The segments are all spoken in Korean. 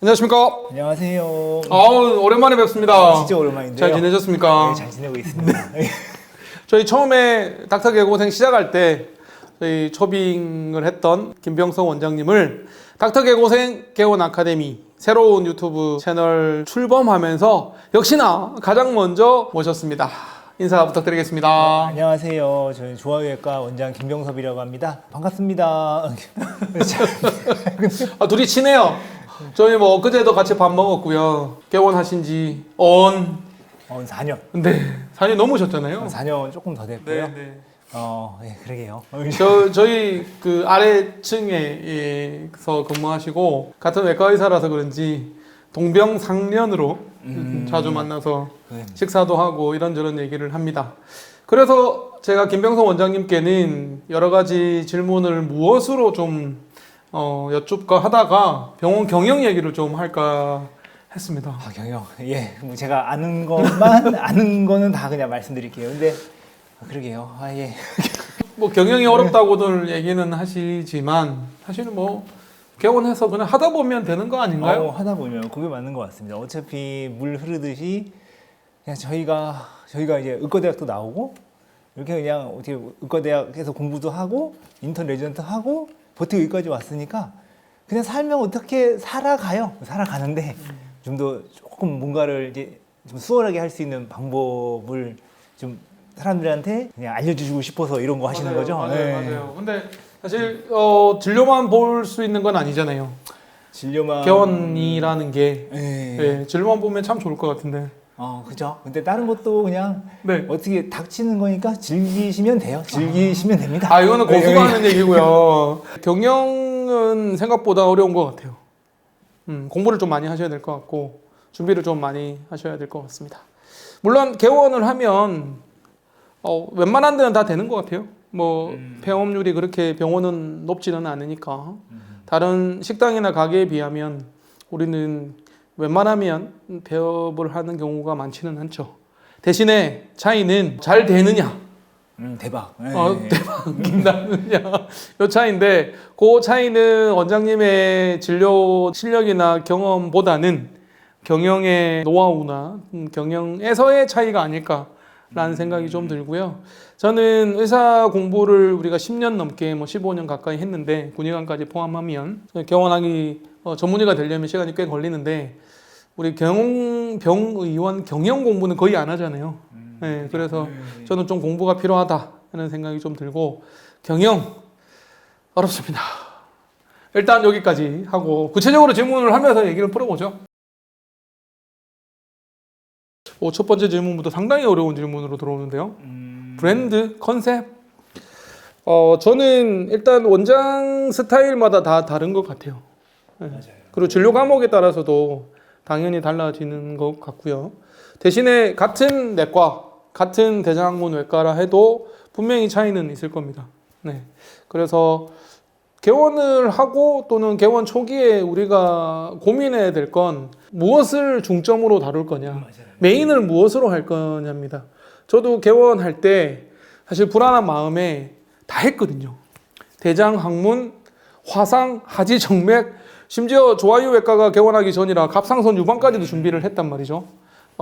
안녕하십니까? 안녕하세요. 아우, 오랜만에 뵙습니다. 진짜 오랜만인데요. 잘 지내셨습니까? 네, 잘 지내고 있습니다. 저희 처음에 닥터 개고생 시작할 때 저희 초빙을 했던 김병석 원장님을 닥터 개고생 개원 아카데미 새로운 유튜브 채널 출범하면서 역시나 가장 먼저 모셨습니다. 인사 부탁드리겠습니다. 안녕하세요. 저는 조화의학과 원장 김병섭이라고 합니다. 반갑습니다. 둘이 친해요. 저희 뭐 엊그제도 같이 밥 먹었고요. 개원하신 지 4년. 네, 4년 넘으셨잖아요. 4년 조금 더 됐고요. 네. 네, 그러게요. 저희 그 아래층에서 근무하시고 같은 외과 의사라서 그런지 동병상련으로 자주 만나서 식사도 하고 이런저런 얘기를 합니다. 그래서 제가 김병석 원장님께는 여러 가지 질문을 무엇으로 좀 여쭙까 하다가 병원 경영 얘기를 좀 할까 했습니다. 경영. 예, 뭐 제가 아는 것만 아는 거는 다 그냥 말씀드릴게요. 근데 그러게요. 예. 뭐 경영이 어렵다고들 얘기는 하시지만 사실은 뭐 개원해서 그냥 하다 보면 되는 거 아닌가요? 하다 보면 그게 맞는 것 같습니다. 어차피 물 흐르듯이 그냥 저희가 이제 의과대학도 나오고 이렇게 그냥 어떻게 의과대학에서 공부도 하고 인턴 레지던트 하고 버티고 여기까지 왔으니까 그냥 살면 어떻게 살아가는데 좀 더 조금 뭔가를 이제 좀 수월하게 할 수 있는 방법을 좀 사람들한테 그냥 알려주고 싶어서 이런 거 하시는 거죠? 맞아요, 네. 맞아요. 근데 사실 진료만 볼 수 있는 건 아니잖아요. 진료만 개원이라는 게 네. 진료만 보면 참 좋을 것 같은데. 그죠. 근데 다른 것도 그냥 네. 어떻게 닥치는 거니까 즐기시면 돼요. 즐기시면 됩니다. 이거는 고수가 하는 얘기고요. 경영은 생각보다 어려운 것 같아요. 공부를 좀 많이 하셔야 될 것 같고 준비를 좀 많이 하셔야 될 것 같습니다. 물론 개원을 하면 웬만한 데는 다 되는 것 같아요. 뭐 폐업률이 그렇게 병원은 높지는 않으니까 다른 식당이나 가게에 비하면 우리는 웬만하면 폐업을 하는 경우가 많지는 않죠. 대신에 차이는 잘 되느냐, 대박. 대박 나느냐 이 차이인데 그 차이는 원장님의 진료 실력이나 경험보다는 경영의 노하우나 경영에서의 차이가 아닐까라는 생각이 좀 들고요. 저는 의사 공부를 우리가 10년 넘게 15년 가까이 했는데 군의관까지 포함하면 개원하기 전문의가 되려면 시간이 꽤 걸리는데 우리 병의원 경영 공부는 거의 안 하잖아요. 네, 그래서 저는 좀 공부가 필요하다 하는 생각이 좀 들고 경영 어렵습니다. 일단 여기까지 하고 구체적으로 질문을 하면서 얘기를 풀어보죠. 첫 번째 질문부터 상당히 어려운 질문으로 들어오는데요. 브랜드, 컨셉. 저는 일단 원장 스타일마다 다 다른 것 같아요. 네. 맞아요. 그리고 진료 과목에 따라서도 당연히 달라지는 것 같고요. 대신에 같은 내과, 같은 대장학문 외과라 해도 분명히 차이는 있을 겁니다. 네. 그래서 개원을 하고 또는 개원 초기에 우리가 고민해야 될 건 무엇을 중점으로 다룰 거냐, 맞아요. 메인을 무엇으로 할 거냐입니다. 저도 개원할 때 사실 불안한 마음에 다 했거든요. 대장, 항문, 화상, 하지, 정맥, 심지어 조화유외과가 개원하기 전이라 갑상선 유방까지도 준비를 했단 말이죠.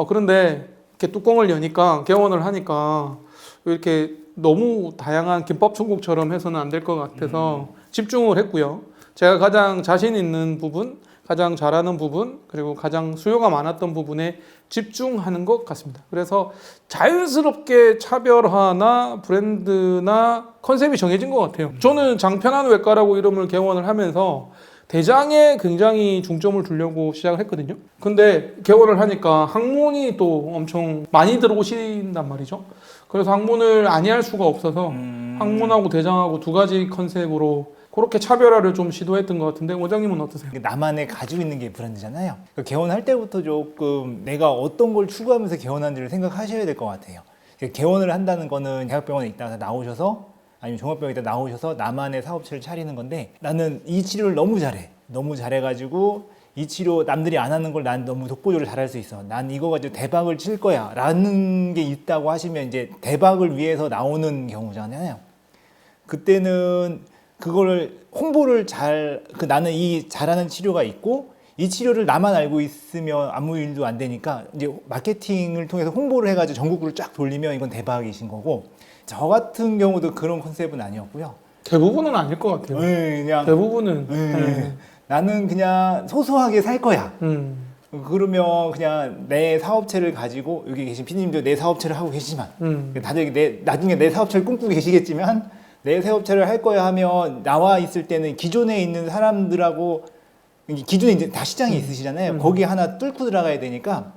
그런데 이렇게 뚜껑을 여니까 개원을 하니까 이렇게 너무 다양한 김밥 천국처럼 해서는 안 될 것 같아서 집중을 했고요. 제가 가장 자신 있는 부분, 가장 잘하는 부분, 그리고 가장 수요가 많았던 부분에 집중하는 것 같습니다. 그래서 자연스럽게 차별화나 브랜드나 컨셉이 정해진 것 같아요. 저는 장편한 외과라고 이름을 개원을 하면서 대장에 굉장히 중점을 두려고 시작을 했거든요. 근데 개원을 하니까 항문이 또 엄청 많이 들어오신단 말이죠. 그래서 항문을 아니할 수가 없어서 항문하고 대장하고 두 가지 컨셉으로 그렇게 차별화를 좀 시도했던 것 같은데 원장님은 어떠세요? 나만의 가지고 있는 게 브랜드잖아요. 그러니까 개원할 때부터 조금 내가 어떤 걸 추구하면서 개원하는지를 생각하셔야 될 것 같아요. 개원을 한다는 거는 대학병원에 있다가 나오셔서 아니면 종합병원에 있다 나오셔서 나만의 사업체를 차리는 건데 나는 이 치료를 너무 잘해가지고 이 치료 남들이 안 하는 걸 난 너무 독보적으로 잘할 수 있어. 난 이거 가지고 대박을 칠 거야 라는 게 있다고 하시면 이제 대박을 위해서 나오는 경우잖아요. 그때는 그거를 홍보를 나는 이 잘하는 치료가 있고 이 치료를 나만 알고 있으면 아무 일도 안 되니까 이제 마케팅을 통해서 홍보를 해가지고 전국으로 쫙 돌리면 이건 대박이신 거고, 저 같은 경우도 그런 컨셉은 아니었고요. 대부분은 아닐 것 같아요. 그냥 대부분은. 나는 그냥 소소하게 살 거야. 음. 그러면 그냥 내 사업체를 가지고, 여기 계신 피디님도 내 사업체를 하고 계시지만 다들 나중에 내 사업체를 꿈꾸고 계시겠지만, 내 사업체를 할 거야 하면 나와 있을 때는 기존에 있는 사람들하고, 기존에 이제 다 시장이 있으시잖아요. 거기 하나 뚫고 들어가야 되니까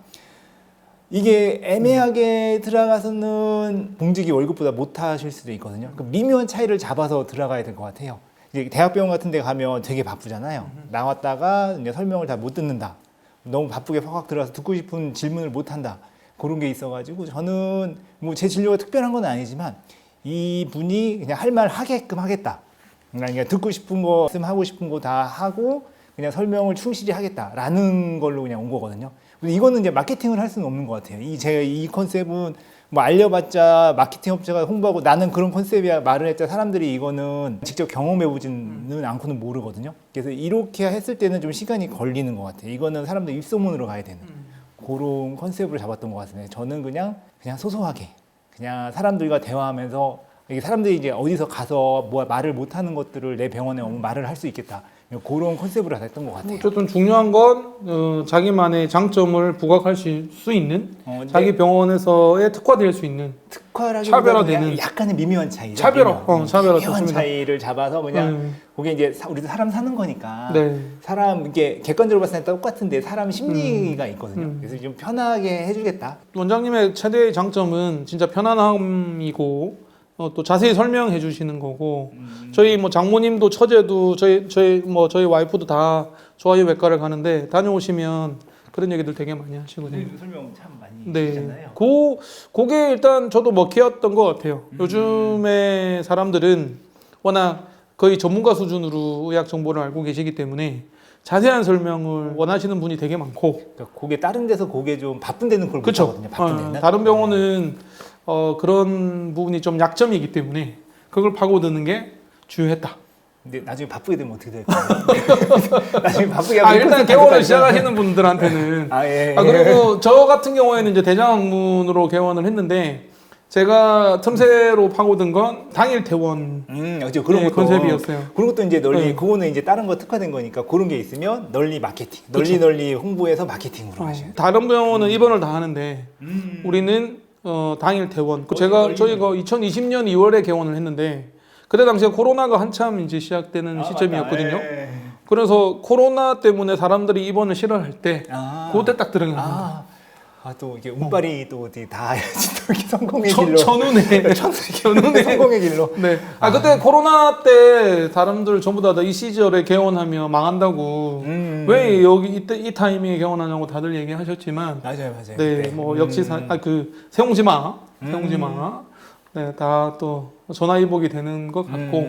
이게 애매하게 들어가서는 봉직이 월급보다 못 하실 수도 있거든요. 그 미묘한 차이를 잡아서 들어가야 될 것 같아요. 이제 대학병원 같은 데 가면 되게 바쁘잖아요. 나왔다가 이제 설명을 다 못 듣는다. 너무 바쁘게 확 들어가서 듣고 싶은 질문을 못 한다. 그런 게 있어가지고 저는 뭐 제 진료가 특별한 건 아니지만 이 분이 그냥 할 말 하게끔 하겠다. 그러니까 듣고 싶은 거, 말씀하고 싶은 거 다 하고 그냥 설명을 충실히 하겠다라는 걸로 그냥 온 거거든요. 근데 이거는 이제 마케팅을 할 수는 없는 것 같아요. 제가 이 컨셉은 뭐 알려봤자 마케팅 업체가 홍보하고 나는 그런 컨셉이야 말을 했자 사람들이 이거는 직접 경험해보지는 않고는 모르거든요. 그래서 이렇게 했을 때는 좀 시간이 걸리는 것 같아요. 이거는 사람들 입소문으로 가야 되는 그런 컨셉을 잡았던 것 같은데, 저는 그냥 소소하게 그냥 사람들과 대화하면서, 이게 사람들이 이제 어디서 가서 뭐 말을 못하는 것들을 내 병원에 오면 말을 할 수 있겠다, 그런 컨셉으로 했던 것 같아요. 어쨌든 중요한 건 자기만의 장점을 부각할 수 있는, 자기 병원에서의 특화될 수 있는, 차별화되는 약간의 미묘한 차이죠. 차별화, 차별화 미묘한 좋습니다. 차이를 잡아서 그냥 그게 이제 우리도 사람 사는 거니까 네. 사람 이게 객관적으로 봤을 때 똑같은데 사람 심리가 있거든요. 그래서 좀 편하게 해주겠다. 원장님의 최대의 장점은 진짜 편안함이고, 또 자세히 설명해 주시는 거고, 저희 뭐 장모님도 처제도 저희 와이프도 다 조아유 외과를 가는데 다녀오시면 그런 얘기들 되게 많이 하시거든요. 설명 참 많이 네, 해주잖아요. 그게 일단 저도 먹히었던 것 같아요. 요즘에 사람들은 워낙 거의 전문가 수준으로 의학 정보를 알고 계시기 때문에 자세한 설명을 원하시는 분이 되게 많고, 그러니까 그게 다른 데서 그게 좀 바쁜 데는 그걸 그쵸? 못하거든요. 바쁜 데는. 다른 병원은 그런 부분이 좀 약점이기 때문에 그걸 파고드는 게 중요했다. 근데 나중에 바쁘게 되면 어떻게 될까요? 나중에 바쁘게 하면 일단 개원을 시작하시는 분들한테는 예. 그리고 저 같은 경우에는 이제 대장학문으로 개원을 했는데, 제가 틈새로 파고든 건 당일 퇴원 그런 것도 컨셉이었어요. 그런 것도 이제 널리 그거는 이제 다른 거 특화된 거니까 그런 게 있으면 널리 마케팅, 널리 홍보해서 마케팅으로 하셔요. 다른 병원은 입원을 다 하는데 우리는 당일 퇴원. 저희가 2020년 2월에 개원을 했는데 그때 당시에 코로나가 한참 이제 시작되는 시점이었거든요. 그래서 코로나 때문에 사람들이 입원을 싫어할 때 그때 딱 들어간 겁니다. 또 이게 운빨이 또 어디 다 해야지 또 이렇게 성공의 길로. 전운에 성공의 길로. 네. 그때 코로나 때 사람들 전부 다 이 시절에 개원하면 망한다고 왜 여기 이때 이 타이밍에 개원하냐고 다들 얘기하셨지만 맞아요. 네, 뭐 역시 세옹지마 네, 다 또 전화위복이 되는 것 같고,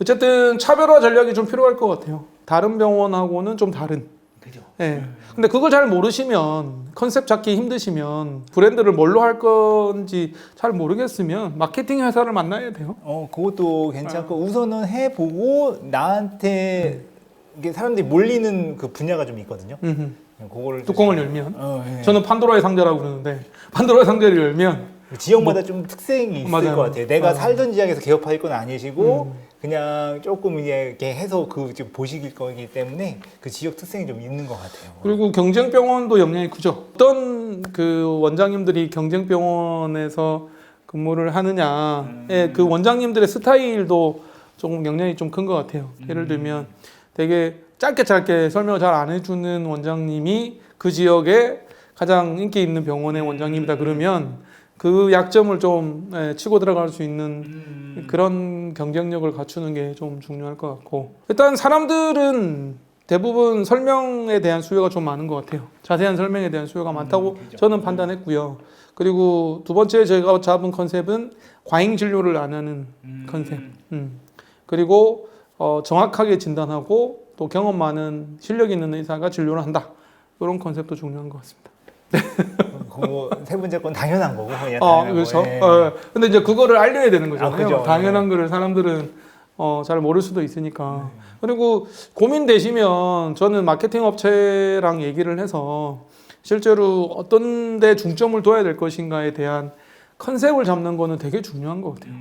어쨌든 차별화 전략이 좀 필요할 것 같아요. 다른 병원하고는 좀 다른. 그죠. 네. 근데 그걸 잘 모르시면, 컨셉 잡기 힘드시면, 브랜드를 뭘로 할 건지 잘 모르겠으면 마케팅 회사를 만나야 돼요. 그것도 괜찮고 우선은 해보고 나한테 이게 사람들이 몰리는 그 분야가 좀 있거든요. 그거를 뚜껑을 열면 예. 저는 판도라의 상자라고 그러는데, 판도라의 상자를 열면 지역마다 좀 특색이 있을 맞아요. 것 같아요. 내가 살던 지역에서 개업할 건 아니시고 그냥 조금 이렇게 해서 지금 보시길 거기 때문에 그 지역 특성이 좀 있는 것 같아요. 그리고 경쟁병원도 영향이 크죠. 어떤 그 원장님들이 경쟁병원에서 근무를 하느냐에 그 원장님들의 스타일도 조금 영향이 좀 큰 것 같아요. 예를 들면 되게 짧게 설명을 잘 안 해주는 원장님이 그 지역에 가장 인기 있는 병원의 원장님이다 그러면 그 약점을 좀 치고 들어갈 수 있는 그런 경쟁력을 갖추는 게 좀 중요할 것 같고, 일단 사람들은 대부분 설명에 대한 수요가 좀 많은 것 같아요. 자세한 설명에 대한 수요가 많다고 저는 판단했고요. 그리고 두 번째 제가 잡은 컨셉은 과잉 진료를 안 하는 컨셉. 그리고 정확하게 진단하고 또 경험 많은 실력 있는 의사가 진료를 한다. 이런 컨셉도 중요한 것 같습니다. 세 번째 건 당연한 거고. 그렇죠. 근데 이제 그거를 알려야 되는 거죠. 그죠. 당연한 거를 사람들은 잘 모를 수도 있으니까. 그리고 고민되시면 저는 마케팅 업체랑 얘기를 해서 실제로 어떤 데 중점을 둬야 될 것인가에 대한 컨셉을 잡는 거는 되게 중요한 것 같아요.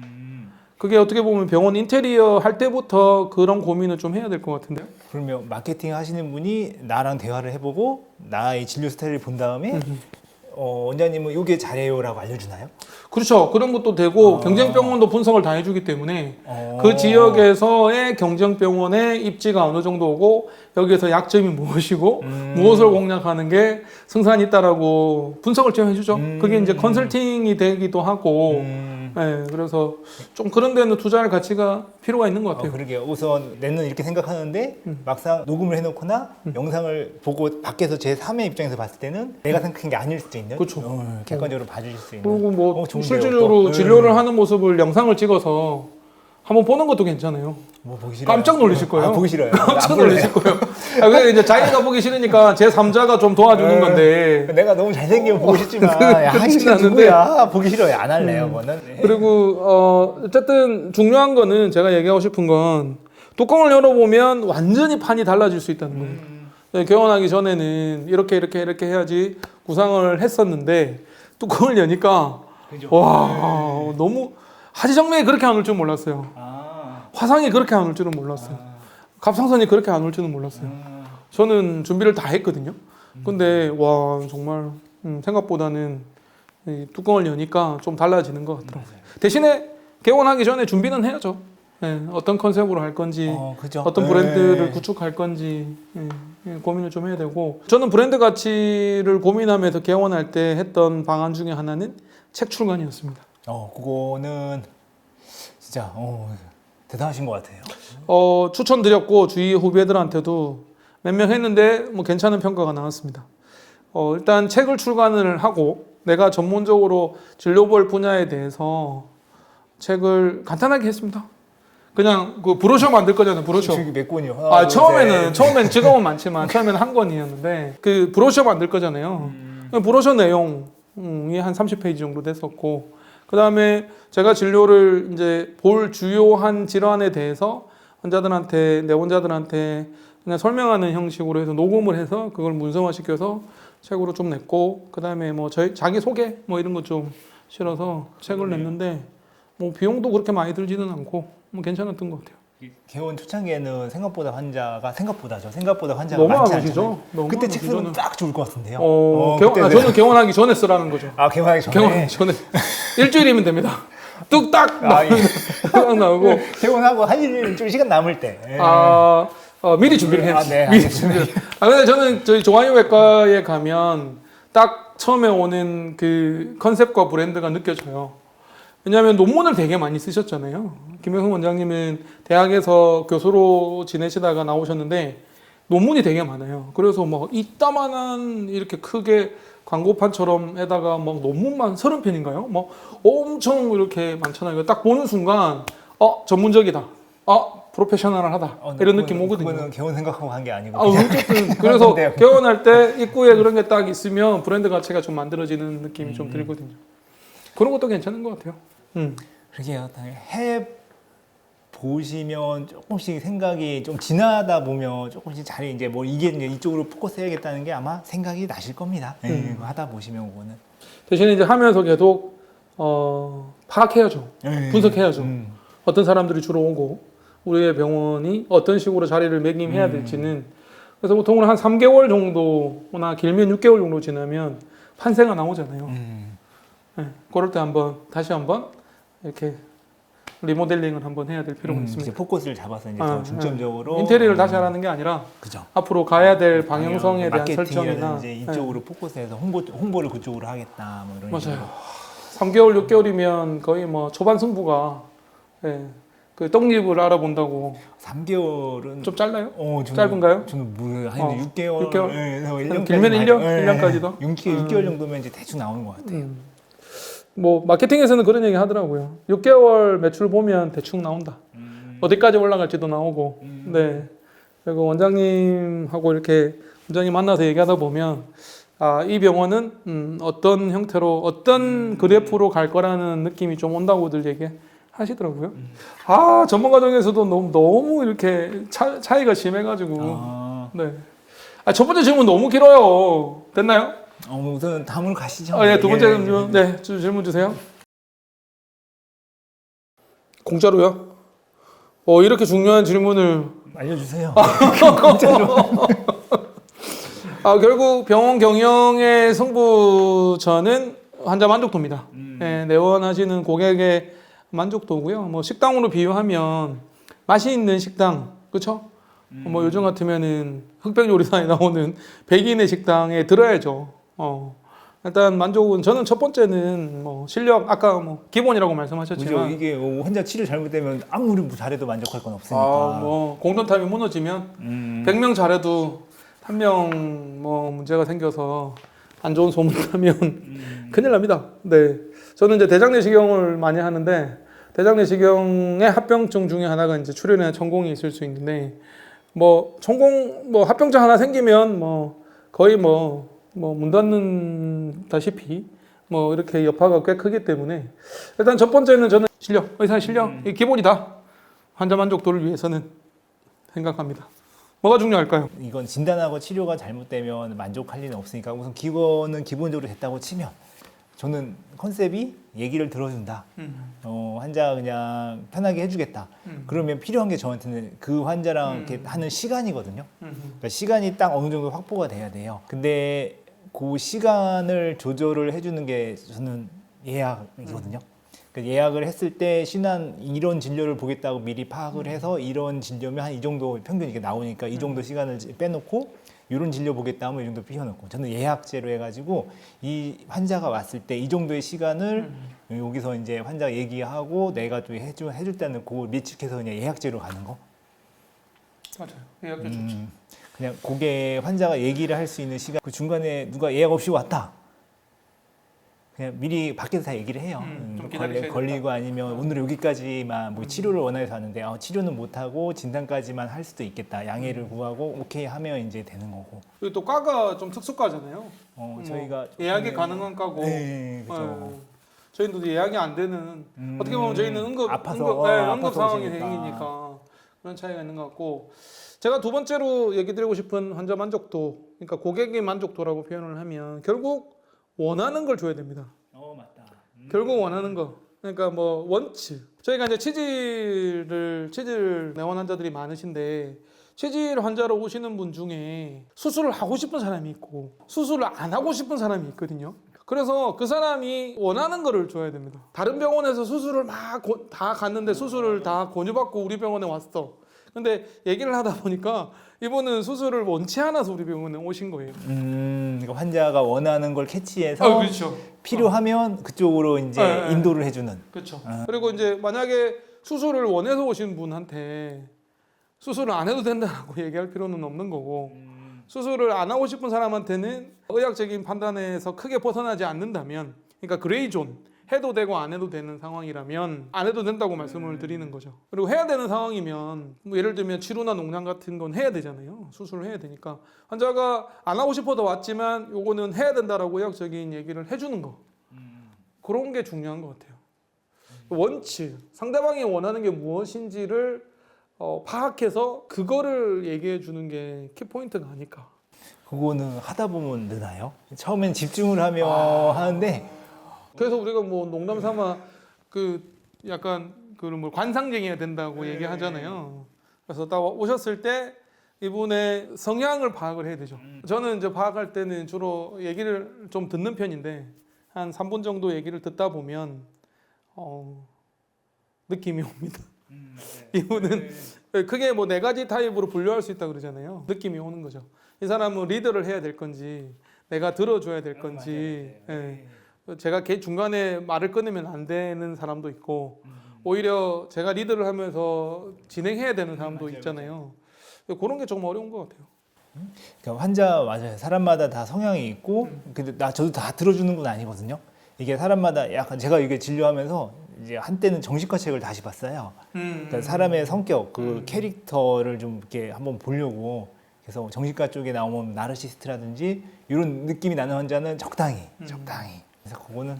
그게 어떻게 보면 병원 인테리어 할 때부터 그런 고민을 좀 해야 될 것 같은데요. 그러면 마케팅 하시는 분이 나랑 대화를 해보고 나의 진료 스타일을 본 다음에 원장님은 요게 잘해요라고 알려주나요? 그렇죠. 그런 것도 되고 경쟁병원도 분석을 다 해주기 때문에 어. 그 지역에서의 경쟁병원의 입지가 어느 정도고 여기에서 약점이 무엇이고 무엇을 공략하는 게 승산이 있다라고 분석을 좀 해주죠. 그게 이제 컨설팅이 되기도 하고 네, 그래서 좀 그런 데는 투자할 가치가 필요가 있는 것 같아요. 그러게요. 우선 내는 이렇게 생각하는데 막상 녹음을 해놓거나 영상을 보고 밖에서 제 3의 입장에서 봤을 때는 내가 생각한 게 아닐 수도 있는 그렇죠. 객관적으로 봐주실 수 있는 그리고 뭐 좋은데요, 실질적으로 또. 진료를 하는 모습을 영상을 찍어서 한번 보는 것도 괜찮아요. 뭐 보기 싫어요. 깜짝 놀라실 거예요. 보기 싫어요. 깜짝 안 볼래요. 놀라실 거예요. 그게 이제 자기가 보기 싫으니까 제 3자가 좀 도와주는 건데. 내가 너무 잘생기면 보고 싶지만 야, 그렇진 하시는 않은데. 누구야 보기 싫어요. 안 할래요. 그거는. 네. 그리고 어쨌든 중요한 거는 제가 얘기하고 싶은 건 뚜껑을 열어보면 완전히 판이 달라질 수 있다는 거예요. 네, 개원하기 전에는 이렇게 해야지 구상을 했었는데 뚜껑을 여니까 그죠? 와 너무 하지정맥이 그렇게 안 올 줄 몰랐어요. 화상이 그렇게 안 올 줄은 몰랐어요. 갑상선이 그렇게 안 올 줄은 몰랐어요. 저는 준비를 다 했거든요. 근데 와 정말 생각보다는 이 뚜껑을 여니까 좀 달라지는 것 같더라고요. 대신에 개원하기 전에 준비는 해야죠. 예, 어떤 컨셉으로 할 건지, 그죠? 어떤 브랜드를 구축할 건지 고민을 좀 해야 되고, 저는 브랜드 가치를 고민하면서 개원할 때 했던 방안 중에 하나는 책 출간이었습니다. 그거는 진짜 대단하신 것 같아요. 추천드렸고 주위 후배들한테도 몇 명 했는데 뭐 괜찮은 평가가 나왔습니다. 일단 책을 출간을 하고 내가 전문적으로 진료벌 분야에 대해서 책을 간단하게 했습니다. 그냥 그 브로셔 만들 거잖아요. 브로셔. 저기 몇 권이요? 하나, 둘, 처음에는 셋. 지금은 많지만 처음에는 한 권이었는데 그 브로셔 만들 거잖아요. 브로셔 내용이 한 30페이지 정도 됐었고 그 다음에 제가 진료를 이제 볼 주요한 질환에 대해서 환자들한테 내원자들한테 그냥 설명하는 형식으로 해서 녹음을 해서 그걸 문서화시켜서 책으로 좀 냈고 그 다음에 뭐 자기 소개 뭐 이런 거 좀 실어서 책을 냈는데 뭐 비용도 그렇게 많이 들지는 않고 뭐 괜찮았던 것 같아요. 개원 초창기에는 생각보다 환자가 많지 너무 않잖아요. 아버지죠. 너무 그때 책 쓰면 아버지죠. 딱 좋을 것 같은데요. 저는 개원하기 전에 쓰라는 거죠. 개원하기 전에. 개원하기 전에 일주일이면 됩니다. 뚝딱 뚝딱 나오고 개원하고 한 일은 좀 시간 남을 때. 미리 준비를 해야지. 네, 미리 준비를. 근데 저는 저희 종아리외과에 가면 딱 처음에 오는 그 컨셉과 브랜드가 느껴져요. 왜냐하면 논문을 되게 많이 쓰셨잖아요. 김영승 원장님은 대학에서 교수로 지내시다가 나오셨는데 논문이 되게 많아요. 그래서 막 이따만한 이렇게 크게 광고판처럼 해다가 막 논문만 30편인가요? 막 엄청 이렇게 많잖아요. 딱 보는 순간 전문적이다. 프로페셔널하다. 이런 느낌 오거든요. 그거는 개원 생각하고 한 게 아니고. 어쨌든 그래서 개원할 때 입구에 그런 게 딱 있으면 브랜드 가치가 좀 만들어지는 느낌이 좀 들거든요. 그런 것도 괜찮은 것 같아요. 그러게요. 해 보시면 조금씩 생각이 좀 지나다 보면 조금씩 자리 이제 뭐 이게 이제 이쪽으로 포커스해야겠다는 게 아마 생각이 나실 겁니다. 그거 하다 보시면 그거는. 대신에 이제 하면서 계속 파악해야죠. 분석해야죠. 어떤 사람들이 주로 오고 우리의 병원이 어떤 식으로 자리를 매김해야 될지는 그래서 보통은 한 3개월 정도나 길면 6개월 정도 지나면 판세가 나오잖아요. 네, 그럴 때 다시 한번 이렇게 리모델링을 한번 해야 될 필요가 있습니다. 이제 포커스를 잡아서 이제 더 중점적으로 인테리어를 다시 하라는 게 아니라 그죠. 앞으로 가야 될 방향성에 대한 설정이나 마케팅이라든지 이쪽으로 포커스해서 홍보를 그쪽으로 하겠다 뭐 이런 맞아요. 3개월, 6개월이면 거의 뭐 초반 승부가 그 떡잎을 알아본다고 3개월은 좀 짧나요? 저는, 짧은가요? 저는 한 6개월, 6개월? 1년 길면 1년? 1년까지도? 6개월 정도면 이제 대충 나오는 것 같아요. 뭐 마케팅에서는 그런 얘기 하더라고요. 6개월 매출 보면 대충 나온다. 어디까지 올라갈지도 나오고. 네. 그리고 원장님하고 이렇게 원장님 만나서 얘기하다 보면 이 병원은 어떤 형태로 어떤 그래프로 갈 거라는 느낌이 좀 온다고들 하시더라고요. 아, 전문가 중에서도 너무 이렇게 차이가 심해가지고. 네. 아, 첫 번째 질문 너무 길어요. 됐나요? 우선 다음으로 가시죠. 아, 예, 두 번째 질문. 네, 질문 주세요. 공짜로요? 이렇게 중요한 질문을. 알려주세요. 결국 병원 경영의 승부처는 환자 만족도입니다. 네, 내원하시는 고객의 만족도고요. 뭐 식당으로 비유하면 맛이 있는 식당, 그렇죠? 뭐 요즘 같으면은 흑백 요리사에 나오는 백인의 식당에 들어야죠. 일단 만족은 저는 첫 번째는 뭐 실력 아까 뭐 기본이라고 말씀하셨지만 그죠. 이게 환자 치료 잘못되면 아무리 잘해도 만족할 건 없으니까. 뭐 공든탑이 무너지면 100명 잘해도 한 명 뭐 문제가 생겨서 안 좋은 소문 나면 큰일 납니다. 네, 저는 이제 대장내시경을 많이 하는데 대장내시경의 합병증 중에 하나가 이제 출혈이나 천공이 있을 수 있는데 뭐 천공 뭐 합병증 하나 생기면 뭐 거의 뭐 문 닫는다시피 뭐 이렇게 여파가 꽤 크기 때문에 일단 첫 번째는 저는 실력, 의사 실력 이게 기본이다. 환자 만족도를 위해서는 생각합니다. 뭐가 중요할까요? 이건 진단하고 치료가 잘못되면 만족할 리는 없으니까 우선 기본은 기본적으로 됐다고 치면 저는 컨셉이 얘기를 들어준다. 환자 그냥 편하게 해주겠다. 그러면 필요한 게 저한테는 그 환자랑 이렇게 하는 시간이거든요. 그러니까 시간이 딱 어느 정도 확보가 돼야 돼요. 근데 그 시간을 조절을 해주는 게 저는 예약이거든요. 그러니까 예약을 했을 때 신한 이런 진료를 보겠다고 미리 파악을 해서 이런 진료면 한 이 정도 평균 이게 나오니까 이 정도 시간을 빼놓고 이런 진료 보겠다 하면 이 정도 비워놓고 저는 예약제로 해가지고 이 환자가 왔을 때 이 정도의 시간을 여기서 이제 환자가 얘기하고 내가 좀 해줄 때는 그걸 예측해서 그냥 예약제로 가는 거. 맞아요. 예약제 좋죠. 그냥 고객 환자가 얘기를 할 수 있는 시간 그 중간에 누가 예약 없이 왔다. 그냥 미리 밖에서 다 얘기를 해요. 좀 기다리셔야 걸리고 아니면 오늘 여기까지만 뭐 치료를 원해서 하는데 치료는 못하고 진단까지만 할 수도 있겠다. 양해를 구하고 오케이 하면 이제 되는 거고. 그리고 또 과가 좀 특수과잖아요. 저희가 예약이 가능한 과고. 네, 그렇죠. 저희도 예약이 안 되는 어떻게 보면 저희는 응급 아파서 상황이 오시니까. 생기니까 그런 차이가 있는 것 같고 제가 두 번째로 얘기 드리고 싶은 환자 만족도 그러니까 고객의 만족도라고 표현을 하면 결국 원하는 걸 줘야 됩니다. 맞다. 결국 원하는 거. 그러니까 뭐 원치. 저희가 이제 치질 내원 환자들이 많으신데 치질 환자로 오시는 분 중에 수술을 하고 싶은 사람이 있고 수술을 안 하고 싶은 사람이 있거든요. 그래서 그 사람이 원하는 거를 줘야 됩니다. 다른 병원에서 수술을 막 다 갔는데 수술을 다 권유받고 우리 병원에 왔어. 근데 얘기를 하다 보니까 이분은 수술을 원치 않아서 우리 병원에 오신 거예요. 그러니까 환자가 원하는 걸 캐치해서 그렇죠. 필요하면 그쪽으로 이제 네. 인도를 해주는. 그렇죠. 그리고 이제 만약에 수술을 원해서 오신 분한테 수술을 안 해도 된다고 얘기할 필요는 없는 거고 수술을 안 하고 싶은 사람한테는 의학적인 판단에서 크게 벗어나지 않는다면 그러니까 그레이존 해도 되고 안 해도 되는 상황이라면 안 해도 된다고 말씀을 드리는 거죠. 그리고 해야 되는 상황이면 뭐 예를 들면 치료나 농장 같은 건 해야 되잖아요. 수술을 해야 되니까 환자가 안 하고 싶어도 왔지만 요거는 해야 된다라고 의학적인 얘기를 해주는 거 그런 게 중요한 것 같아요. 원칙 상대방이 원하는 게 무엇인지를 파악해서 그거를 얘기해 주는 게 키포인트가 아닐까. 그거는 하다 보면 느나요? 처음엔 집중을 하며 하는데 그래서 우리가 뭐 농담 삼아 그 약간 그런 뭐 관상쟁이가 된다고 얘기하잖아요. 그래서 딱 오셨을 때 이분의 성향을 파악을 해야 되죠. 저는 이제 파악할 때는 주로 얘기를 좀 듣는 편인데 한 3분 정도 얘기를 듣다 보면 느낌이 옵니다. 이분은 크게 뭐 4가지 타입으로 분류할 수 있다 그러잖아요. 느낌이 오는 거죠. 이 사람은 리더를 해야 될 건지 내가 들어줘야 될 건지 제가 중간에 말을 끊으면 안 되는 사람도 있고 오히려 제가 리더를 하면서 진행해야 되는 사람도 있잖아요. 그런 게 조금 어려운 것 같아요. 그러니까 환자 맞아요. 사람마다 다 성향이 있고 근데 저도 다 들어주는 건 아니거든요. 이게 사람마다 약간 제가 이게 진료하면서 이제 한때는 정신과 책을 다시 봤어요. 그러니까 사람의 성격, 그 캐릭터를 좀 이렇게 한번 보려고 그래서 정신과 쪽에 나오면 나르시스트라든지 이런 느낌이 나는 환자는 적당히. 그래서 그거는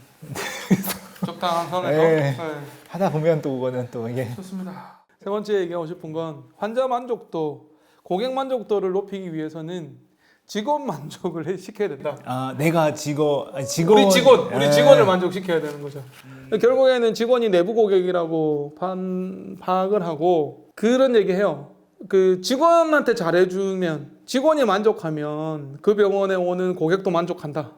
적당한 선에서. 네. 네. 하다 보면 또 그거는 또 이게 좋습니다. 세 번째 얘기하고 싶은 건 환자 만족도, 고객 만족도를 높이기 위해서는 직원 만족을 시켜야 된다. 내가 우리 직원을 만족시켜야 되는 거죠. 결국에는 직원이 내부 고객이라고 파악을 하고 그런 얘기해요. 그 직원한테 잘해주면 직원이 만족하면 그 병원에 오는 고객도 만족한다.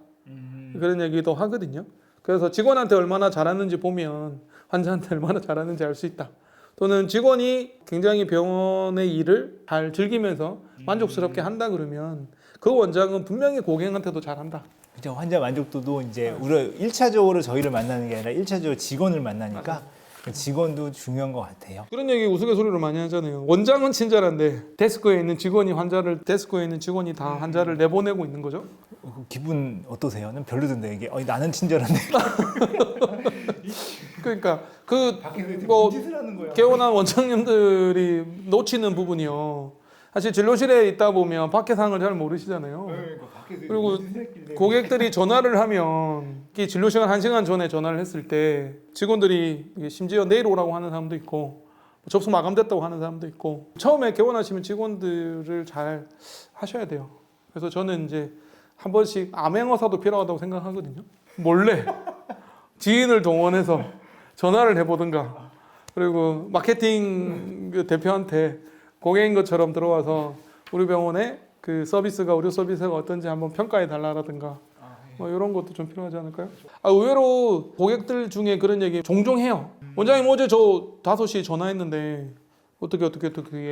그런 얘기도 하거든요. 그래서 직원한테 얼마나 잘하는지 보면 환자한테 얼마나 잘하는지 알 수 있다. 또는 직원이 굉장히 병원의 일을 잘 즐기면서 만족스럽게 한다 그러면 그 원장은 분명히 고객한테도 잘한다. 그죠. 환자 만족도도 이제 우리가 1차적으로 저희를 만나는 게 아니라 1차적으로 직원을 만나니까 그 직원도 중요한 것 같아요. 그런 얘기 우스갯소리로 많이 하잖아요. 원장은 친절한데 데스크에 있는 직원이 다 환자를 내보내고 있는 거죠. 기분 어떠세요? 는 별로던데 이게 나는 친절한데 그러니까 뭐 개원한 원장님들이 놓치는 부분이요. 사실 진료실에 있다 보면 밖에 상을 잘 모르시잖아요. 그리고 고객들이 전화를 하면 진료 시간 1시간 전에 전화를 했을 때 직원들이 심지어 내일 오라고 하는 사람도 있고 접수 마감됐다고 하는 사람도 있고 처음에 개원하시면 직원들을 잘 하셔야 돼요. 그래서 저는 이제 한 번씩 암행어사도 필요하다고 생각하거든요. 몰래 지인을 동원해서 전화를 해보든가 그리고 마케팅 그 대표한테 고객인 것처럼 들어와서 우리 병원의 그 의료 서비스가 어떤지 한번 평가해 달라라든가 뭐 이런 것도 좀 필요하지 않을까요? 의외로 고객들 중에 그런 얘기 종종 해요. 원장님 어제 저 5시에 전화했는데 어떻게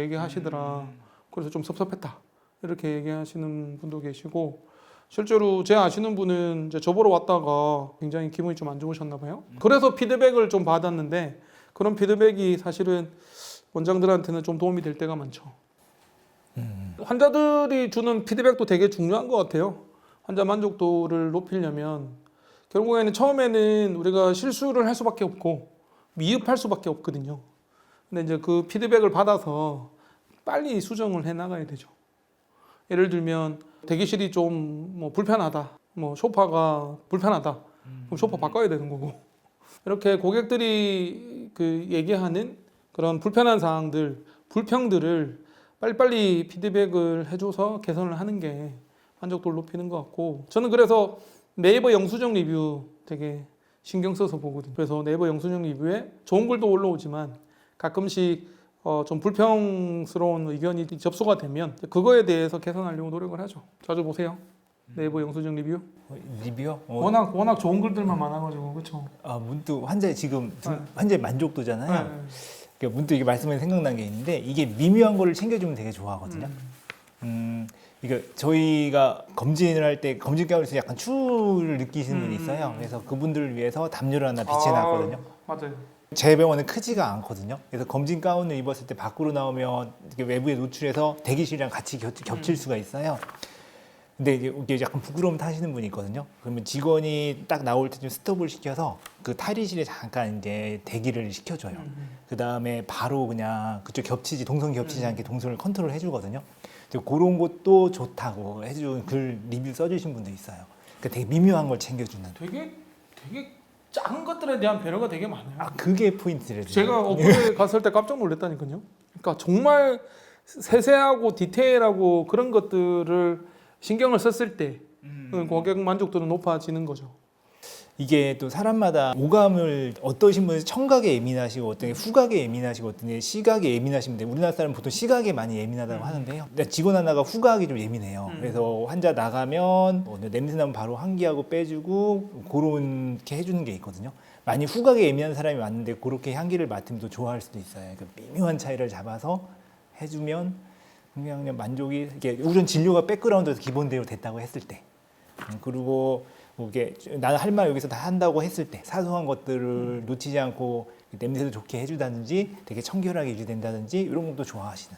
얘기하시더라. 그래서 좀 섭섭했다. 이렇게 얘기하시는 분도 계시고 실제로 제 아시는 분은 이제 저보러 왔다가 굉장히 기분이 좀 안 좋으셨나 봐요. 그래서 피드백을 좀 받았는데 그런 피드백이 사실은 원장들한테는 좀 도움이 될 때가 많죠. 환자들이 주는 피드백도 되게 중요한 것 같아요. 환자 만족도를 높이려면 결국에는 처음에는 우리가 실수를 할 수밖에 없고 미흡할 수밖에 없거든요. 근데 이제 그 피드백을 받아서 빨리 수정을 해 나가야 되죠. 예를 들면 대기실이 좀 뭐 불편하다, 뭐 소파가 불편하다, 그럼 소파 바꿔야 되는 거고 이렇게 고객들이 그 얘기하는 그런 불편한 사항들, 불평들을 빨리빨리 피드백을 해줘서 개선을 하는 게 만족도를 높이는 것 같고 저는 그래서 네이버 영수증 리뷰 되게 신경 써서 보거든요. 그래서 네이버 영수증 리뷰에 좋은 글도 올라오지만 가끔씩 좀 불평스러운 의견이 접수가 되면 그거에 대해서 개선하려고 노력을 하죠. 자주 보세요. 네이버 영수증 리뷰. 리뷰요? 워낙 좋은 글들만 많아가지고 그렇죠. 문득 환자의 지금 환자의 만족도잖아요. 그러니까 문득 이게 말씀에 생각난 게 있는데 이게 미묘한 거를 챙겨주면 되게 좋아하거든요. 그러니까 저희가 검진을 할 때 검진 가운데서 약간 추를 느끼시는 분이 있어요. 그래서 그분들을 위해서 담요를 하나 비춰놨거든요. 맞아요. 제 병원은 크지가 않거든요. 그래서 검진 가운을 입었을 때 밖으로 나오면 이렇게 외부에 노출해서 대기실이랑 같이 겹칠 수가 있어요. 근데 이게 약간 부끄러움 타시는 분이 있거든요. 그러면 직원이 딱 나올 때 좀 스톱을 시켜서 그 탈의실에 잠깐 이제 대기를 시켜줘요. 그 다음에 바로 그냥 그쪽 동선 겹치지 않게 동선을 컨트롤 해주거든요. 그런 것도 좋다고 해준 글 리뷰 써주신 분도 있어요. 그러니까 되게 미묘한 걸 챙겨주는. 되게 작은 것들에 대한 배려가 되게 많아요. 그게 포인트래요. 제가 어플에 갔을 때 깜짝 놀랐다니까요. 그러니까 정말 세세하고 디테일하고 그런 것들을 신경을 썼을 때 고객 만족도는 높아지는 거죠. 이게 또 사람마다 오감을 어떠신 분은 청각에 예민하시고 어떤 게 후각에 예민하시고 어떤 게 시각에 예민하시면 우리나라 사람은 보통 시각에 많이 예민하다고 하는데요. 근데 직원 하나가 후각이 좀 예민해요. 그래서 환자 나가면 냄새 나면 바로 환기하고 빼주고 그렇게 해주는 게 있거든요. 많이 후각에 예민한 사람이 왔는데 그렇게 향기를 맡으면 또 좋아할 수도 있어요. 그 미묘한 차이를 잡아서 해주면 그냥 만족이 우선 진료가 백그라운드에서 기본대로 됐다고 했을 때 그리고 이게 나는 할 말 여기서 다 한다고 했을 때 사소한 것들을 놓치지 않고 냄새도 좋게 해주다든지 되게 청결하게 유지된다든지 이런 것도 좋아하시는.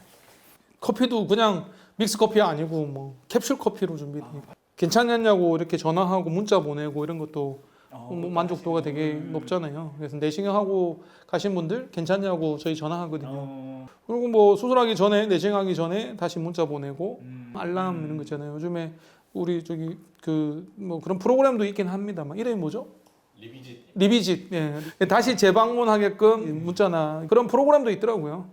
커피도 그냥 믹스 커피 아니고 뭐 캡슐 커피로 괜찮냐고 이렇게 전화하고 문자 보내고 이런 것도 만족도가 되게 높잖아요. 그래서 내시경하고 가신 분들 괜찮냐고 저희 전화하거든요. 그리고 뭐 수술하기 전에 내시경하기 전에 다시 문자 보내고 알람 이런 거 있잖아요. 요즘에 우리 저기 뭐 그런 프로그램도 있긴 합니다만 이름이 뭐죠? 리비짓, 예. 다시 재방문하게끔 문자나 그런 프로그램도 있더라고요.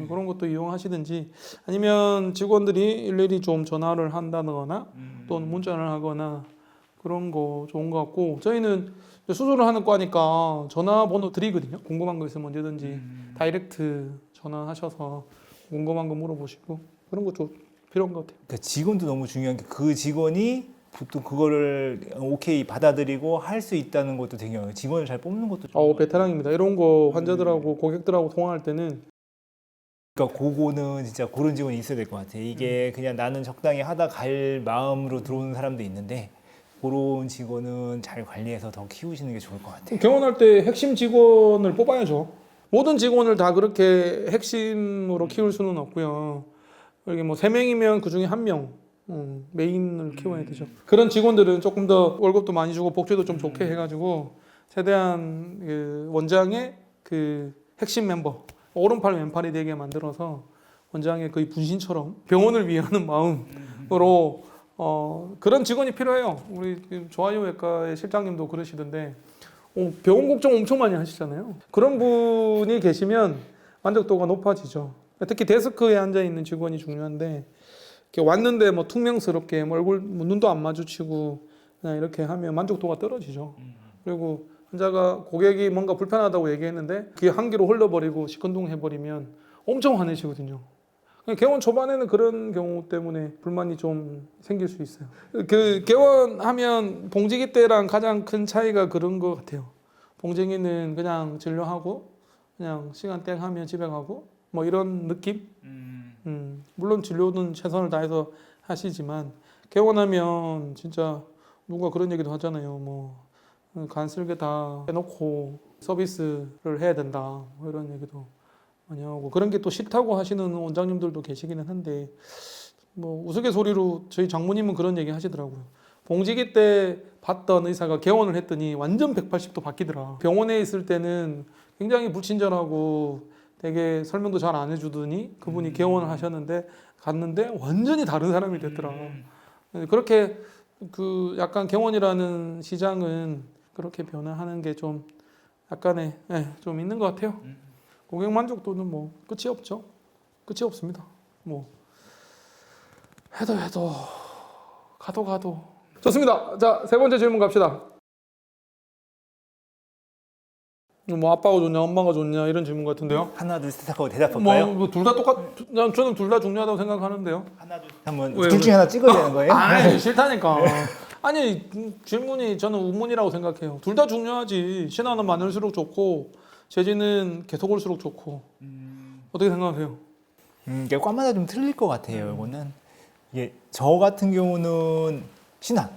그런 것도 이용하시든지 아니면 직원들이 일일이 좀 전화를 한다거나 또는 문자를 하거나 그런 거 좋은 것 같고 저희는 수술을 하는 과니까 전화번호 드리거든요. 궁금한 거 있으면 언제든지 다이렉트 전화하셔서 궁금한 거 물어보시고 그런 거 좀 필요한 것 같아요. 그러니까 직원도 너무 중요한 게 그 직원이 보통 그거를 오케이 받아들이고 할 수 있다는 것도 되게 중요해요. 직원을 잘 뽑는 것도 베테랑입니다. 이런 거 환자들하고 고객들하고 통화할 때는 그러니까 그거는 진짜 그런 직원이 있어야 될 것 같아요. 이게 그냥 나는 적당히 하다 갈 마음으로 들어오는 사람도 있는데 그런 직원은 잘 관리해서 더 키우시는 게 좋을 것 같아요. 개원할 때 핵심 직원을 뽑아야죠. 모든 직원을 다 그렇게 핵심으로 키울 수는 없고요. 이게 뭐 3명이면 그 중에 1명 메인을 키워야 되죠. 그런 직원들은 조금 더 월급도 많이 주고 복지도 좀 좋게 해가지고 최대한 그 원장의 그 핵심 멤버 오른팔 왼팔이 되게 만들어서 원장의 거의 분신처럼 병원을 위하는 마음으로 그런 직원이 필요해요. 우리 조아요외과의 실장님도 그러시던데 병원 걱정 엄청 많이 하시잖아요. 그런 분이 계시면 만족도가 높아지죠. 특히 데스크에 앉아 있는 직원이 중요한데 이렇게 왔는데 뭐 퉁명스럽게 뭐 얼굴 뭐 눈도 안 마주치고 그냥 이렇게 하면 만족도가 떨어지죠. 그리고 환자가 고객이 뭔가 불편하다고 얘기했는데 그게 한 귀로 흘러버리고 시큰둥해버리면 엄청 화내시거든요. 개원 초반에는 그런 경우 때문에 불만이 좀 생길 수 있어요. 그 개원하면 봉지기 때랑 가장 큰 차이가 그런 것 같아요. 봉지기는 그냥 진료하고 그냥 시간 땡 하면 집에 가고 뭐 이런 느낌? 물론 진료는 최선을 다해서 하시지만 개원하면 진짜 누가 그런 얘기도 하잖아요. 뭐 간쓸게 다 해놓고 서비스를 해야 된다. 뭐 이런 얘기도 많이 하고 그런 게 또 싫다고 하시는 원장님들도 계시기는 한데 뭐 우스갯소리로 저희 장모님은 그런 얘기 하시더라고요. 봉지기 때 봤던 의사가 개원을 했더니 완전 180도 바뀌더라. 병원에 있을 때는 굉장히 불친절하고 되게 설명도 잘 안 해주더니 그분이 개원을 하셨는데 갔는데 완전히 다른 사람이 됐더라. 그렇게 그 약간 개원이라는 시장은 그렇게 변화하는 게 좀 약간의 좀 있는 것 같아요. 고객 만족도는 뭐 끝이 없죠. 끝이 없습니다. 뭐 해도 가도 좋습니다. 자, 세 번째 질문 갑시다. 뭐 아빠가 좋냐 엄마가 좋냐 이런 질문 같은데요. 하나 둘 셋 하고 대답할까요? 뭐 둘 다 저는 둘 다 중요하다고 생각하는데요. 하나 둘 셋 하면 둘 중에 하나 찍어야 되는 거예요? 아니 싫다니까. 아니 질문이 저는 우문이라고 생각해요. 둘 다 중요하지. 신화는 많을수록 좋고 재진은 계속 올수록 좋고. 어떻게 생각하세요? 이게 과마다 좀 틀릴 것 같아요. 이거는 이게 저 같은 경우는 신안.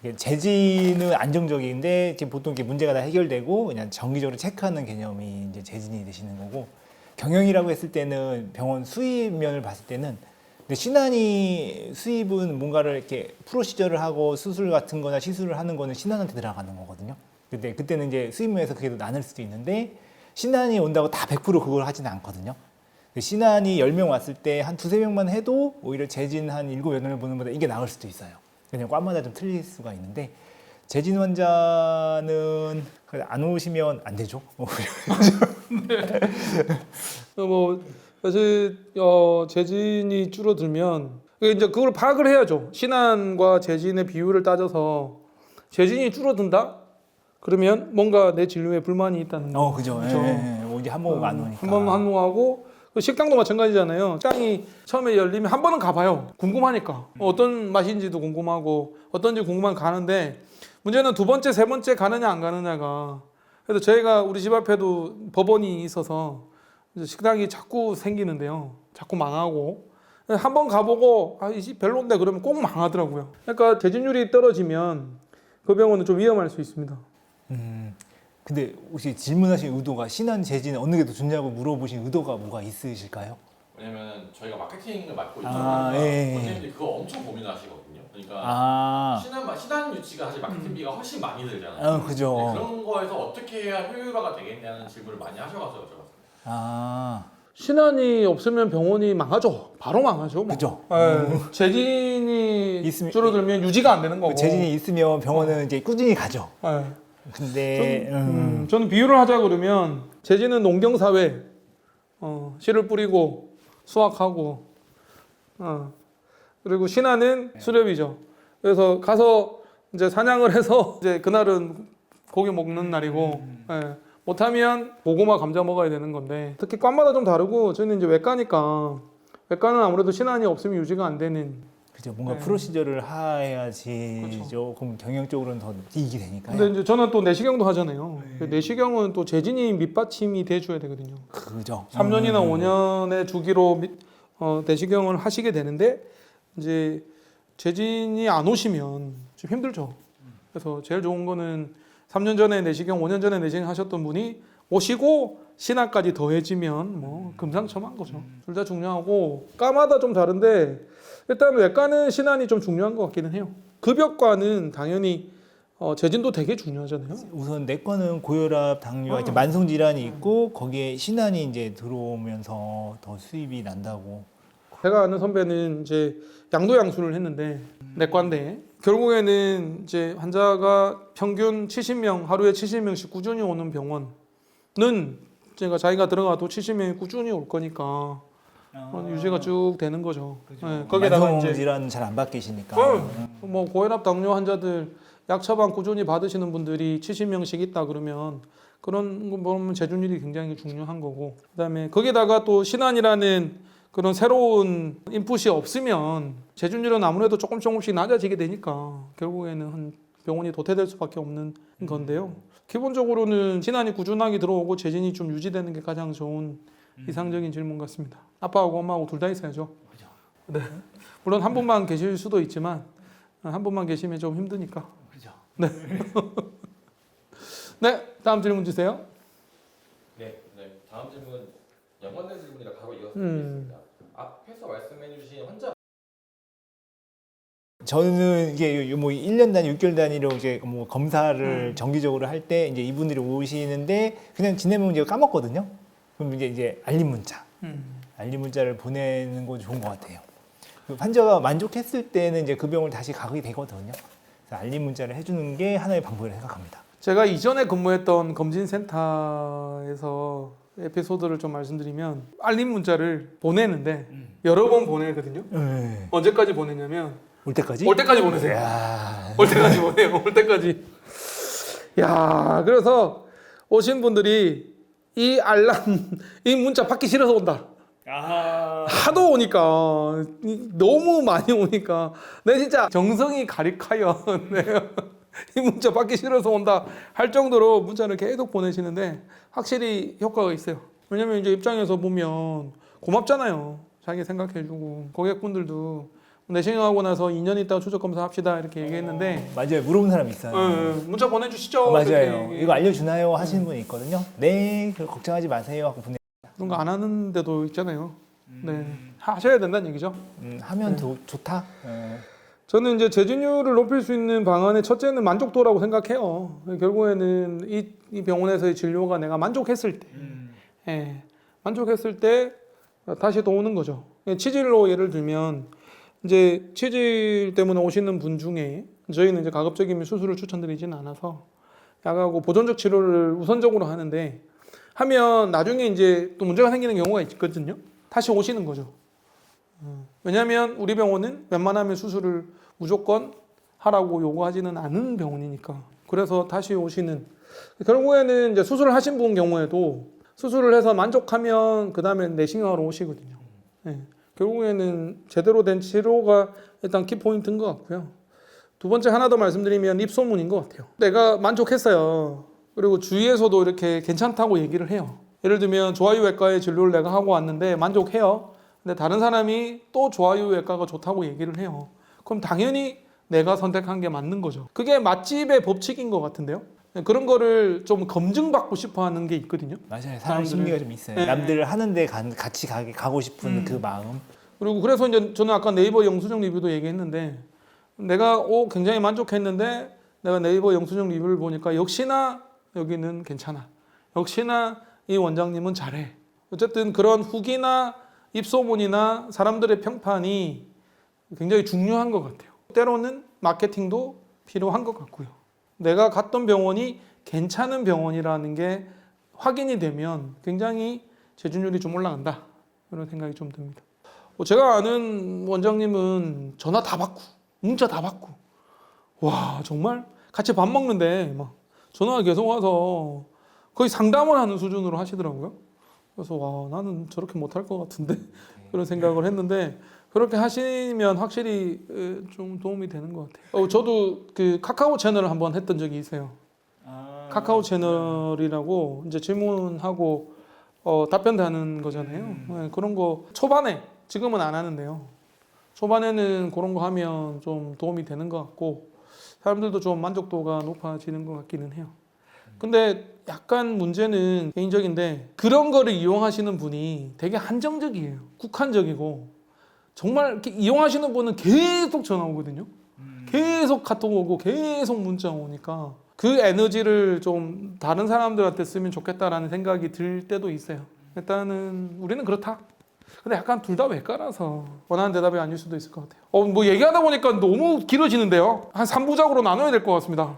이게 재진은 안정적인데 지금 보통 이렇게 문제가 다 해결되고 그냥 정기적으로 체크하는 개념이 이제 재진이 되시는 거고 경영이라고 했을 때는 병원 수입면을 봤을 때는 근데 신안이 수입은 뭔가를 이렇게 프로시저를 하고 수술 같은 거나 시술을 하는 거는 신안한테 들어가는 거거든요. 근데 그때는 이제 수입면에서 그게 더 나눌 수도 있는데 신안이 온다고 다 100% 그걸 하지는 않거든요. 신안이 10명 왔을 때 한 두세 명만 해도 오히려 재진 한 7, 8명을 보는 것보다 이게 나을 수도 있어요. 그냥 과마다 좀 틀릴 수가 있는데 재진 환자는 안 오시면 안 되죠. 뭐 사실 재진이 줄어들면 이제 그걸 파악을 해야죠. 신안과 재진의 비율을 따져서 재진이 줄어든다? 그러면 뭔가 내 진료에 불만이 있다는 거. 그죠. 그죠? 이제 한모가 안 오니까. 한 번 한모하고 식당도 마찬가지잖아요. 식당이 처음에 열리면 한 번은 가봐요. 궁금하니까. 어떤 맛인지도 궁금하고 어떤지 궁금하면 가는데 문제는 두 번째, 세 번째 가느냐 안 가느냐가. 그래서 저희가 우리 집 앞에도 법원이 있어서 식당이 자꾸 생기는데요. 자꾸 망하고 한 번 가보고 이 집 별론데 그러면 꼭 망하더라고요. 그러니까 재진율이 떨어지면 그 병원은 좀 위험할 수 있습니다. 근데 혹시 질문하신 의도가 신안 재진 어느 게 더 좋냐고 물어보신 의도가 뭐가 있으실까요? 왜냐면 저희가 마케팅을 맡고 있잖아요. 원장님들이 그거 엄청 고민하시거든요. 그러니까 신한 유치가 사실 마케팅비가 훨씬 많이 들잖아요. 그죠. 그런 거에서 어떻게 해야 효율화가 되겠냐는 질문을 많이 하셔가지고 여쭤봤어요. 신안이 없으면 병원이 망하죠. 바로 망하죠. 뭐. 그죠. 재진이 줄어들면 유지가 안 되는 거고. 재진이 있으면 병원은 이제 꾸준히 가죠. 근데 저는 비유를 하자 그러면 재진은 농경사회, 씨를 뿌리고 수확하고, 그리고 신하는 수렵이죠. 그래서 가서 이제 사냥을 해서 이제 그날은 고기 먹는 날이고, 예, 못하면 고구마 감자 먹어야 되는 건데, 특히 과마다 좀 다르고 저희는 이제 외과니까 외과는 아무래도 신한이 없으면 유지가 안 되는. 그죠. 뭔가 네. 프로시저를 해야지 그렇죠. 조금 경영적으로는 더 이익이 되니까요. 근데 이제 저는 또 내시경도 하잖아요. 내시경은 또 재진이 밑받침이 돼줘야 되거든요. 그죠. 3년이나 5년의 주기로 내시경을 하시게 되는데 이제 재진이 안 오시면 좀 힘들죠. 그래서 제일 좋은 거는 3년 전에 내시경, 5년 전에 내시경 하셨던 분이 오시고 신학까지 더해지면 뭐 금상첨화인 거죠. 둘 다 중요하고 과마다 좀 다른데 일단 외과는 신안이 좀 중요한 것 같기는 해요. 급여과는 당연히 재진도 되게 중요하잖아요. 우선 내과는 고혈압, 당뇨, 이제 만성 질환이 있고 거기에 신환이 이제 들어오면서 더 수입이 난다고. 제가 아는 선배는 이제 양도양수를 했는데 내과인데 결국에는 이제 환자가 평균 70명, 하루에 70명씩 꾸준히 오는 병원은 제가 자기가 들어가도 70명이 꾸준히 올 거니까 유지가 쭉 되는 거죠. 네, 거기다가 만성 이제 질환 잘 안 바뀌시니까. 뭐 고혈압, 당뇨 환자들 약 처방 꾸준히 받으시는 분들이 70명씩 있다 그러면 그런 거 보면 재준율이 굉장히 중요한 거고 그다음에 거기다가 또 신안이라는 그런 새로운 인풋이 없으면 재준율은 아무래도 조금씩 낮아지게 되니까 결국에는 한 병원이 도태될 수밖에 없는 건데요. 기본적으로는 신안이 꾸준하게 들어오고 재진이 좀 유지되는 게 가장 좋은 이상적인 질문 같습니다. 아빠하고 엄마하고 둘 다 있어야죠. 네. 물론 한 분만 계실 수도 있지만 한 분만 계시면 좀 힘드니까. 그죠. 네. 네, 다음 질문 주세요. 네, 다음 질문 연관된 질문이라 바로 이어서 드리겠습니다. 앞에서 말씀해주신 환자 저는 이게 뭐 1년 단위, 6개월 단위로 이제 뭐 검사를 정기적으로 할 때 이제 이분들이 오시는데 그냥 지내면 이제 까먹거든요. 그럼 이제 알림 문자, 알림 문자를 보내는 거 좋은 것 같아요. 그 환자가 만족했을 때는 이제 그 병을 다시 가게 되거든요. 그래서 알림 문자를 해주는 게 하나의 방법이라고 생각합니다. 제가 이전에 근무했던 검진센터에서 에피소드를 좀 말씀드리면 알림 문자를 보내는데 여러 번 보내거든요. 네. 언제까지 보내냐면 올 때까지? 올 때까지 보내세요. 야. 올 때까지 보내요. 올 때까지. 야, 그래서 오신 분들이 이 문자 받기 싫어서 온다. 하도 오니까 너무 많이 오니까 내 진짜 정성이 가득하여 이 문자 받기 싫어서 온다 할 정도로 문자를 계속 보내시는데 확실히 효과가 있어요. 왜냐면 이제 입장에서 보면 고맙잖아요. 자기 생각해주고 고객분들도 내시경하고 나서 2년 있다가 추적 검사 합시다 이렇게 얘기했는데 맞아요. 물어본 사람 있어요. 문자 보내주시죠. 맞아요. 이렇게 이거 알려주나요? 하시는 분이 있거든요. 네, 걱정하지 마세요. 하고 보내. 그런 거 안 하는데도 있잖아요. 네, 하셔야 된다는 얘기죠. 하면 좋다. 저는 이제 재진율을 높일 수 있는 방안의 첫째는 만족도라고 생각해요. 결국에는 이 병원에서의 진료가 내가 만족했을 때, 만족했을 때 다시 또 오는 거죠. 치질로 예를 들면 이제 치질 때문에 오시는 분 중에 저희는 이제 가급적이면 수술을 추천드리지는 않아서 약하고 보존적 치료를 우선적으로 하는데 하면 나중에 이제 또 문제가 생기는 경우가 있거든요. 다시 오시는 거죠. 왜냐하면 우리 병원은 웬만하면 수술을 무조건 하라고 요구하지는 않은 병원이니까. 그래서 다시 오시는. 결국에는 이제 수술을 하신 분 경우에도 수술을 해서 만족하면 그 다음에 내시경하러 오시거든요. 네. 결국에는 제대로 된 치료가 일단 키포인트인 것 같고요. 두 번째 하나 더 말씀드리면 입소문인 것 같아요. 내가 만족했어요. 그리고 주위에서도 이렇게 괜찮다고 얘기를 해요. 예를 들면 조화유외과의 진료를 내가 하고 왔는데 만족해요. 근데 다른 사람이 또 조화유외과가 좋다고 얘기를 해요. 그럼 당연히 내가 선택한 게 맞는 거죠. 그게 맛집의 법칙인 것 같은데요. 그런 거를 좀 검증받고 싶어 하는 게 있거든요. 맞아요. 사람 심리가 좀 있어요. 남들 하는데 같이 가고 싶은 그 마음. 그리고 그래서 이제 저는 아까 네이버 영수증 리뷰도 얘기했는데 내가 굉장히 만족했는데 내가 네이버 영수증 리뷰를 보니까 역시나 여기는 괜찮아. 역시나 이 원장님은 잘해. 어쨌든 그런 후기나 입소문이나 사람들의 평판이 굉장히 중요한 것 같아요. 때로는 마케팅도 필요한 것 같고요. 내가 갔던 병원이 괜찮은 병원이라는 게 확인이 되면 굉장히 재준율이 좀 올라간다 이런 생각이 좀 듭니다. 제가 아는 원장님은 전화 다 받고 문자 다 받고 와 정말 같이 밥 먹는데 막 전화가 계속 와서 거의 상담을 하는 수준으로 하시더라고요. 그래서 와 나는 저렇게 못할 것 같은데 그런 생각을 했는데 그렇게 하시면 확실히 좀 도움이 되는 것 같아요. 저도 그 카카오 채널을 한번 했던 적이 있어요. 카카오 채널이라고 이제 질문하고 답변하는 거잖아요. 네, 그런 거 초반에 지금은 안 하는데요. 초반에는 그런 거 하면 좀 도움이 되는 것 같고 사람들도 좀 만족도가 높아지는 것 같기는 해요. 근데 약간 문제는 개인적인데 그런 거를 이용하시는 분이 되게 한정적이에요. 국한적이고 정말 이렇게 이용하시는 분은 계속 전화 오거든요. 계속 카톡 오고 계속 문자 오니까 그 에너지를 좀 다른 사람들한테 쓰면 좋겠다라는 생각이 들 때도 있어요. 일단은 우리는 그렇다. 근데 약간 둘 다 외과라서 원하는 대답이 아닐 수도 있을 것 같아요. 뭐 얘기하다 보니까 너무 길어지는데요. 한 3부작으로 나눠야 될 것 같습니다.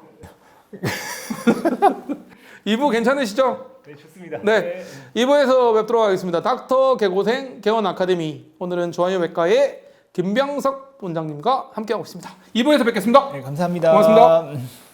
2부 괜찮으시죠? 네, 좋습니다. 네. 2부에서 뵙도록 하겠습니다. 닥터 개고생 개원 아카데미. 오늘은 조한의외과의 김병석 원장님과 함께하고 있습니다. 2부에서 뵙겠습니다. 네, 감사합니다. 고맙습니다.